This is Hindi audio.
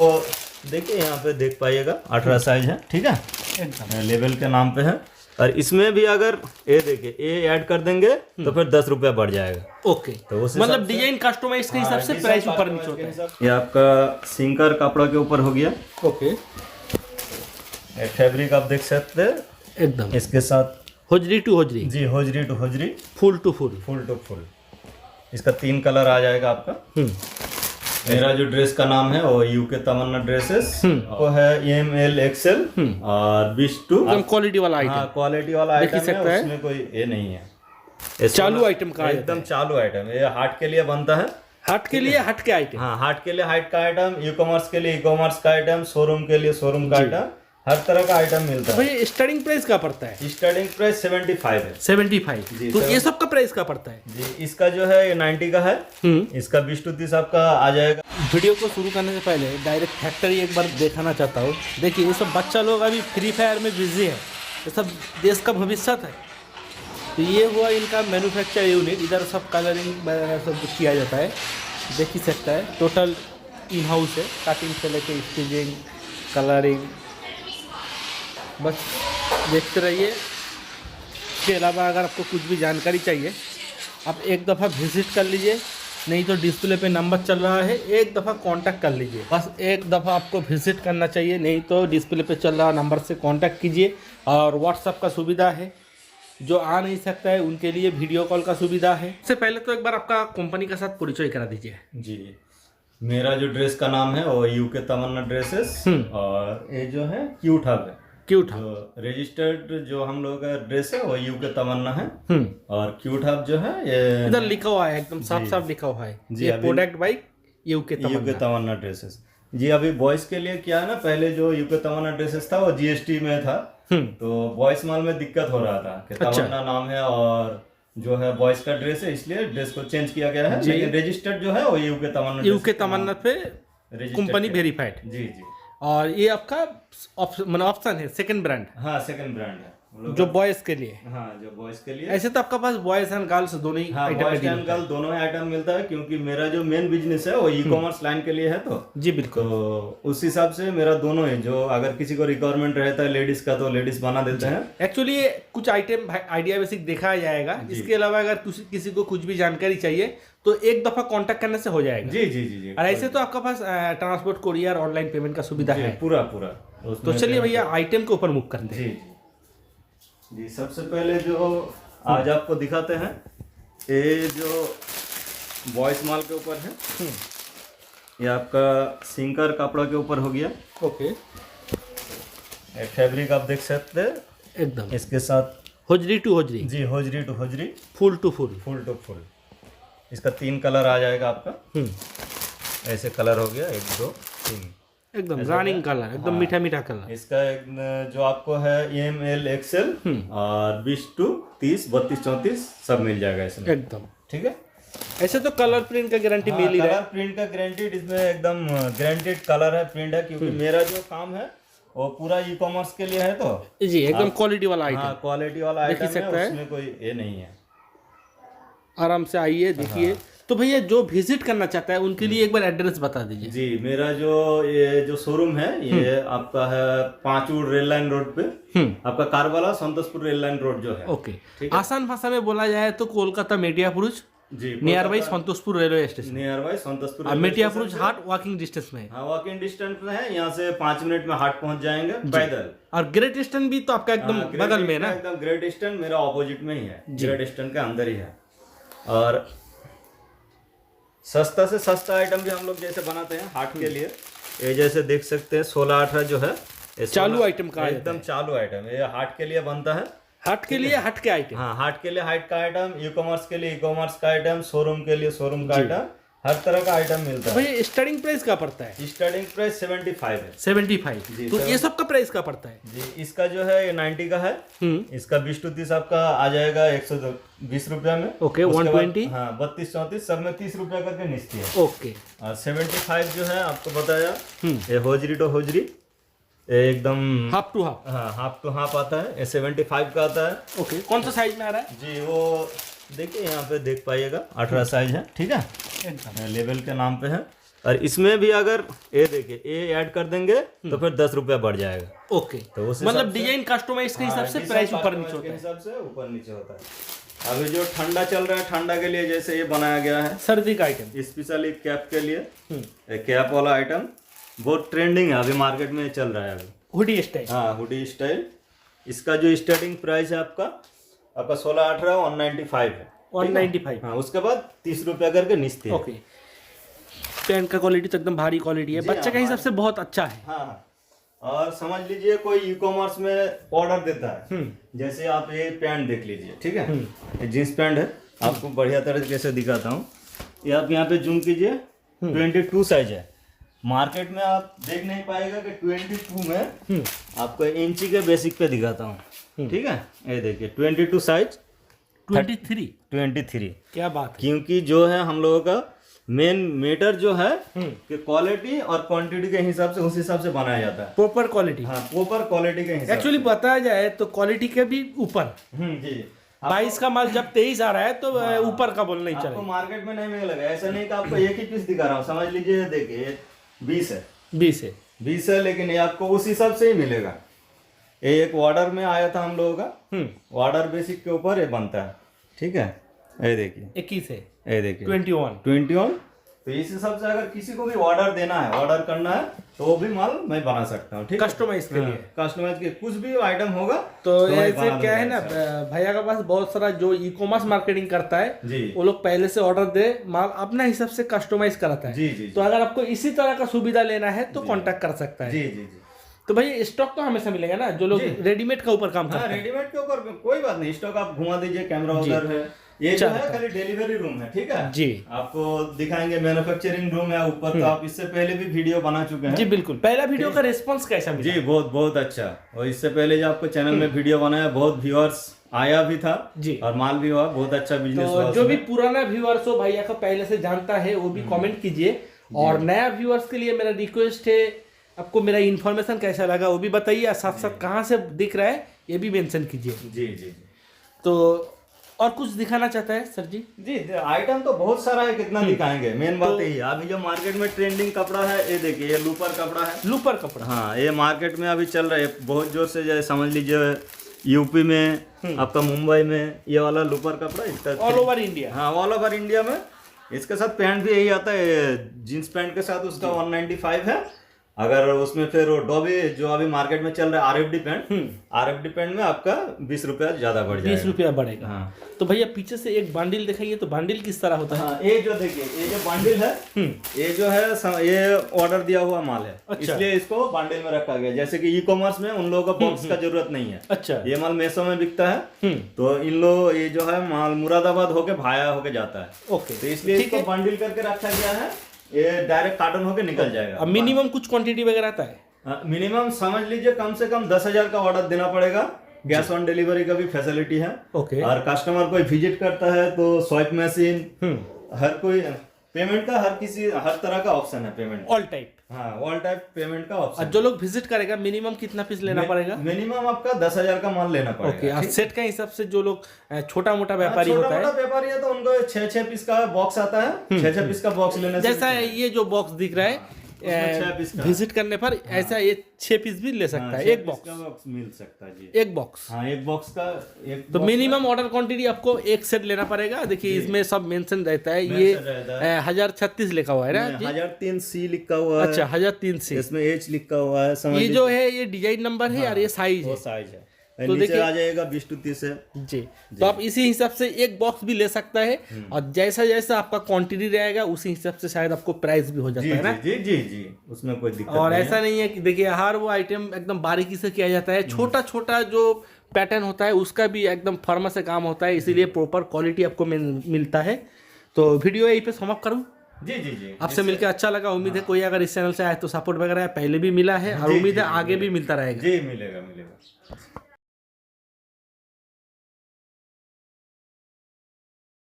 तो देखिए यहाँ पे देख पाइएगा 18 साइज है, ठीक है, एकदम लेवल के नाम पे है। और इसमें भी अगर ये देखिए ये ऐड कर देंगे तो फिर 10 रुपया बढ़ जाएगा। ओके, तो उस मतलब हिसाब से- डिजाइन कस्टमाइज के हिसाब से हाँ, प्राइस डिजाइन ऊपर नीचे होता है। ये आपका सिंकर कपड़ा के ऊपर हो गया। ओके, फैब्रिक आप देख सकते हैं एकदम इसके साथ। होजरी टू होजरी, जी hosiery to hosiery, full to full. Full to full. इसका 3 कलर आ जाएगा आपका। मेरा जो ड्रेस का नाम है वो यूके तमन्ना ड्रेसेस, वो है ML XL और 22। एकदम क्वालिटी वाला आइटम, हाँ क्वालिटी वाला देख ही आइटम है, सकता है। उसमें कोई ये नहीं है। ये चालू सोलह- आइटम का एकदम चालू आइटम, ये हाट के लिए बनता है। हट के लिए हट के आइटम। हाँ हाट के लिए हाट का आइटम, ई कॉमर्स के लिए ई कॉमर्स का आइटम, शोरूम के लिए शोरूम का आइटम, हर तरह का आइटम मिलता है। भाई स्टार्टिंग प्राइस क्या पड़ता है? स्टार्टिंग प्राइस 75 है। 75। जी, तो ये सब का प्राइस क्या पड़ता है? जी इसका जो है ये 90 का है। इसका 20 to 30 आपका आ जाएगा। वीडियो को शुरू करने से पहले डायरेक्ट फैक्ट्री एक बार दिखाना चाहता हूँ। देखिए ये सब बच्चा लोग अभी फ्री फायर में बिजी है, ये सब देश का भविष्य है। तो ये हुआ इनका मैन्युफैक्चर यूनिट, इधर सब कलरिंग वगैरह सब कुछ किया जाता है, देख ही सकता है। टोटल इन हाउस है, कटिंग से लेके स्टिचिंग, कलरिंग, बस देखते रहिए। इसके अलावा अगर आपको कुछ भी जानकारी चाहिए आप एक दफ़ा विजिट कर लीजिए, नहीं तो डिस्प्ले पे नंबर चल रहा है, एक दफ़ा कांटेक्ट कर लीजिए। बस एक दफ़ा आपको विजिट करना चाहिए, नहीं तो डिस्प्ले पे चल रहा नंबर से कांटेक्ट कीजिए। और व्हाट्सअप का सुविधा है, जो आ नहीं सकता है उनके लिए वीडियो कॉल का सुविधा है। इससे पहले तो एक बार आपका कंपनी के साथ परिचय करा दीजिए। जी मेरा जो ड्रेस का नाम है वो यूके तमन्ना ड्रेसेस, और ये जो है क्यूट हब है। क्यूट जो रजिस्टर्ड जो हम लोग का ड्रेस है वो यूके तमन्ना है, और क्यूट हब जो है ये इधर लिखा हुआ है, एकदम साफ साफ लिखा हुआ है, जी, ये अभी- product by UK UK Tamanna dresses. जी अभी बॉयज के लिए क्या है ना, पहले जो यूके तमन्ना ड्रेसेस था वो GST में था, तो बॉयज माल में दिक्कत हो रहा था कि तमन्ना नाम है और जो है बॉयज का ड्रेस है, इसलिए ड्रेस को चेंज किया गया है। लेकिन रजिस्टर्ड जो है वो यूके तमन्ना यूके तमन्ना पे registered कंपनी है। वेरीफाइड। जी जी और ये आपका ऑप्शन है सेकंड ब्रांड, हाँ सेकंड ब्रांड है हम लोग जो बॉयज के लिए। हाँ जो बॉयज के लिए। ऐसे तो आपका पास बॉयज एंड गर्ल्स दोनों ही हाँ आइटम बॉयज एंड गर्ल दोनों ही आइटम मिलता है, क्योंकि मेरा जो मेन बिजनेस है वो ई कॉमर्स लाइन के लिए है। तो जी बिल्कुल। तो उस हिसाब से मेरा दोनों है, जो अगर किसी को रिक्वायरमेंट रहता है लेडीज का तो लेडीज बना देते हैं। एक्चुअली ये कुछ आइटम आइडिया बेसिक दिखाया जाएगा, इसके अलावा अगर किसी को कुछ भी जानकारी चाहिए तो एक दफा कांटेक्ट करने से हो जाएगा। जी जी जी जी और ऐसे तो आपका पास ट्रांसपोर्ट, कोरियर, ऑनलाइन पेमेंट का सुविधा जी, है। पूरा पूरा। तो चलिए भैया आइटम के ऊपर मुख करते हैं। जी जी सबसे पहले जो आज आपको दिखाते हैं, ये जो बॉयज माल के ऊपर है, ये आपका सिंकर कपड़ा के ऊपर हो गया। ओके, फैब्रिक आप देख सकते हैं एकदम इसके साथ। होजरी टू होजरी, जी hosiery to hosiery, full to full. Full to full. इसका 3 कलर आ जाएगा आपका। ऐसे कलर हो गया 1 2 3। एकदम रनिंग कलर, एकदम मीठा मीठा कलर। इसका जो आपको है ML XL और 20 to 30 32 34 सब मिल जाएगा इसमें। एकदम ठीक है। ऐसे तो कलर प्रिंट का गारंटी मिल ही रहा कलर प्रिंट का गारंटीड, इसमें एकदम गारंटेड कलर है, प्रिंट है, क्योंकि मेरा जो काम है वो पूरा ई कॉमर्स के लिए है। तो है जी, एकदम क्वालिटी वाला आइटम। हाँ क्वालिटी वाला देख ही आइटम सकता है, है। उसमें कोई ये नहीं है। आराम से आइए देखिए। तो भैया जो विजिट करना चाहता है उनके लिए एक बार एड्रेस बता दीजिए। जी मेरा ये जो शोरूम है ये आपका है पांचवुड रेल लाइन रोड पे, आपका कारवाला संतोषपुर रेल लाइन रोड जो है। ओके, आसान भाषा में बोला जाए तो कोलकाता मेटियापुरुष जी near by Santoshpur railway station, near by Santoshpur और मेटियापुरुष हाट वॉकिंग डिस्टेंस में है। हाँ वॉकिंग डिस्टेंस में है, यहाँ से 5 मिनट में हाट पहुंच जाएंगे पैदल। और ग्रेट ईस्टर्न भी तो आपका एकदम बगल में है ना? एकदम ग्रेट ईस्टर्न मेरा ऑपोजिट में ही है, ग्रेट ईस्टर्न के अंदर ही है। और सस्ता से सस्ता आइटम भी हम लोग जैसे बनाते हैं हाट के लिए, ये जैसे देख सकते हैं 16-18 जो है ये चालू आइटम का एकदम चालू आइटम, ये हाट के लिए बनता है। हट के लिए हट के आइटम। हाँ हाट के लिए हाट का आइटम, ई कॉमर्स के लिए ई कॉमर्स का आइटम, शोरूम के लिए शोरूम का आइटम, हर तरह का आइटम मिलता है। भाई स्टार्टिंग प्राइस क्या पड़ता है? स्टार्टिंग प्राइस 75 है। 75। जी, तो ये सब का प्राइस क्या पड़ता है? जी इसका जो है ये 90 का है। इसका 20 to 30 आपका आ जाएगा 120 रुपया में। ओके, उसके बाद- 120। हाँ 32 34 सब में 30 रुपया करके निश्चित है। ओके, और 75 जो है आपको बताया, ये होजरी टू होजरी, ये एकदम हाफ टू हाफ। हाँ हाफ टू हाफ आता है, ये 75 का आता है। ओके, कौन सा साइज में आ रहा है? जी वो देखिए यहाँ पे देख पाइएगा 18 साइज है, ठीक है, एकदम लेवल के नाम पे है। और इसमें भी अगर ये देखिए ये ऐड कर देंगे तो फिर 10 रुपया बढ़ जाएगा। ओके, तो उस मतलब डिजाइन कस्टमाइज के हिसाब से प्राइस ऊपर नीचे होता है। हिसाब से ऊपर नीचे होता है। अभी जो ठंडा चल रहा है, ठंडा के लिए जैसे ये बनाया गया है सर्दी का आइटम, स्पेशली कैप के लिए, कैप वाला आइटम बहुत ट्रेंडिंग है, अभी मार्केट में चल रहा है अभी। हुडी स्टाइल, हाँ हुडी स्टाइल। इसका जो स्टार्टिंग प्राइस है आपका 16-18 195 है, 195। हाँ उसके बाद 30 रुपया करके निश्चित है। ओके, पैंट का क्वालिटी तो एकदम भारी क्वालिटी है, बच्चे के हिसाब से बहुत अच्छा है। हाँ, और समझ लीजिए कोई ई कॉमर्स में ऑर्डर देता है, जैसे आप ये पैंट देख लीजिए, ठीक है, ये जींस पैंट है, आपको बढ़िया तरीके से दिखाता हूँ। ये आप यहाँ पे जूम कीजिए, 22 साइज है। मार्केट में आप देख नहीं पाएगा कि 22 में आपको इंची के बेसिक पे दिखाता हूँ, ठीक है। ये देखिए 22 साइज 23, क्या बात है। क्योंकि जो है हम लोगों का मेन मेटर जो है कि क्वालिटी और क्वांटिटी के हिसाब से, उस हिसाब से बनाया जाता है, प्रॉपर क्वालिटी। हाँ प्रॉपर क्वालिटी के हिसाब एक्चुअली बताया जाए तो क्वालिटी के भी ऊपर जी 22 का माल जब 23 आ रहा है तो ऊपर का बोलना ही आपको चलेगा। मार्केट में नहीं मिलेगा। ऐसा नहीं कि आपको एक ही पीस दिखा रहा हूँ, समझ लीजिए देखिए 20 है, 20 है, लेकिन ये आपको उस हिसाब से ही मिलेगा। ये एक ऑर्डर में आया था हम लोगों का, ऑर्डर बेसिक के ऊपर ये बनता है, ठीक है। ये देखिए 21 है, ये देखिए 21। तो इस हिसाब से अगर किसी को भी ऑर्डर देना है, ऑर्डर करना है, तो वो भी माल मैं बना सकता हूँ, ठीक है, कस्टमाइज के लिए। कस्टमाइज के कुछ भी आइटम होगा तो मैं ऐसे बना क्या है दूंगा ना, भैया का पास बहुत सारा जो ई कॉमर्स मार्केटिंग करता है जी वो लोग पहले से ऑर्डर दे माल अपना हिसाब से कस्टमाइज कराता है। जी जी तो अगर आपको इसी तरह का सुविधा लेना है तो कांटेक्ट कर सकता है। जी जी जी। तो भाई स्टॉक तो हमेशा मिलेगा ना, जो लोग रेडीमेड का ऊपर काम हाँ करते हैं। रेडीमेड के ऊपर कोई बात नहीं, स्टॉक आप घुमा दीजिए, कैमरा उधर है, ये जो है खाली डिलीवरी रूम है, ठीक है जी। आपको दिखाएंगे मैन्युफैक्चरिंग रूम है ऊपर, तो आप इससे पहले भी वीडियो बना चुके हैं जी बिल्कुल। पहला वीडियो का रिस्पांस कैसा मिला? जी बहुत बहुत अच्छा। और इससे पहले जो आपको चैनल में वीडियो बनाया बहुत व्यूअर्स आया भी था जी, और माल भी हुआ, बहुत अच्छा बिजनेस हुआ। तो जो भी पुराना व्यूअर्स हो भैया को पहले से जानता है वो भी कमेंट कीजिए, और नया व्यूअर्स के लिए मेरा रिक्वेस्ट है आपको मेरा इन्फॉर्मेशन कैसा लगा वो भी बताइए, और साथ साथ कहाँ से दिख रहा है ये भी मेंशन कीजिए। जी जी जी। तो और कुछ दिखाना चाहता है सर जी? जी आइटम तो बहुत सारा है, कितना दिखाएंगे, मेन बात यही है। अभी जो मार्केट में ट्रेंडिंग कपड़ा है, ये देखिए ये लूपर कपड़ा है, लूपर कपड़ा। हाँ ये मार्केट में अभी चल रहा है बहुत जोर से, जैसे समझ लीजिए यूपी में, आपका मुंबई में ये वाला लूपर कपड़ा, इसका ऑल ओवर इंडिया। हाँ ऑल ओवर इंडिया में। इसके साथ पैंट भी यही आता है, जींस पैंट के साथ उसका 195 है। अगर उसमें फिर डॉबी जो अभी मार्केट में चल रहा है आरएफडी पैंट में आपका 20 रुपया ज्यादा बढ़ जाएगा, 20 रुपया बढ़ेगा। हाँ। तो भैया पीछे से एक बंडल दिखाइए, तो बंडल किस तरह होता है? हाँ, ये जो देखिए ये जो बंडल है, ये जो है ये ऑर्डर दिया हुआ माल है, अच्छा। इसलिए इसको बंडल में रखा गया। जैसे कि ई कॉमर्स में उन लोगों को बॉक्स का जरूरत नहीं है, अच्छा। ये माल मेसो में बिकता है, तो इन लोग ये जो है माल मुरादाबाद होके भाया होके जाता है, ओके। तो इसलिए इसको बंडल करके रखा गया है, ये डायरेक्ट कार्टन होके निकल जाएगा। अब मिनिमम कुछ क्वांटिटी वगैरह आता है? मिनिमम समझ लीजिए कम से कम 10,000 का ऑर्डर देना पड़ेगा, गैस ऑन डिलीवरी का भी फैसिलिटी है। ओके। और कस्टमर कोई विजिट करता है तो स्वाइप मशीन, हर कोई पेमेंट का हर तरह का ऑप्शन है पेमेंट, ऑल टाइप। हाँ ऑल टाइप पेमेंट का ऑप्शन। जो लोग विजिट करेगा मिनिमम कितना पीस लेना पड़ेगा? मिनिमम आपका 10,000 का माल लेना पड़ेगा। ओके। और सेट का हिसाब से जो लोग छोटा मोटा व्यापारी होता है, छोटा व्यापारी है तो उनको 6-6 पीस का बॉक्स आता है, 6-6 पीस का बॉक्स लेने से जैसा ये जो बॉक्स दिख रहा है विजिट करने पर ऐसा ये 6 पीस भी ले सकता है, एक बॉक्स मिल सकता है जी, एक बॉक्स। हाँ एक बॉक्स का एक तो मिनिमम ऑर्डर क्वांटिटी आपको एक सेट लेना पड़ेगा। देखिए इसमें सब मेंशन रहता है, ये 1036 लिखा हुआ है ना जी? 1003C लिखा हुआ है। अच्छा 1003C, इसमें H लिखा हुआ है, समझ ये जो है ये डिजाइन नंबर है और ये साइज है, साइज है, तो नीचे देखिए आ जाएगा 20 to 30 है जी। तो आप इसी हिसाब से एक बॉक्स भी ले सकता है, और जैसा जैसा आपका क्वांटिटी रहेगा उसी हिसाब से शायद आपको प्राइस भी हो जाता है ना। जी जी जी, उसमें कोई दिक्कत और नहीं ऐसा नहीं है कि देखिए हर वो आइटम एकदम बारीकी से किया जाता है, छोटा छोटा जो पैटर्न होता है उसका भी एकदम फर्म से काम होता है, इसीलिए प्रॉपर क्वालिटी आपको मिलता है। तो वीडियो यहीं पे समाप्त करूँ? जी जी जी, आपसे मिलकर अच्छा लगा। उम्मीद है कोई अगर इस चैनल से आए तो सपोर्ट वगैरह पहले भी मिला है, और उम्मीद है आगे भी मिलता रहेगा। जी मिलेगा।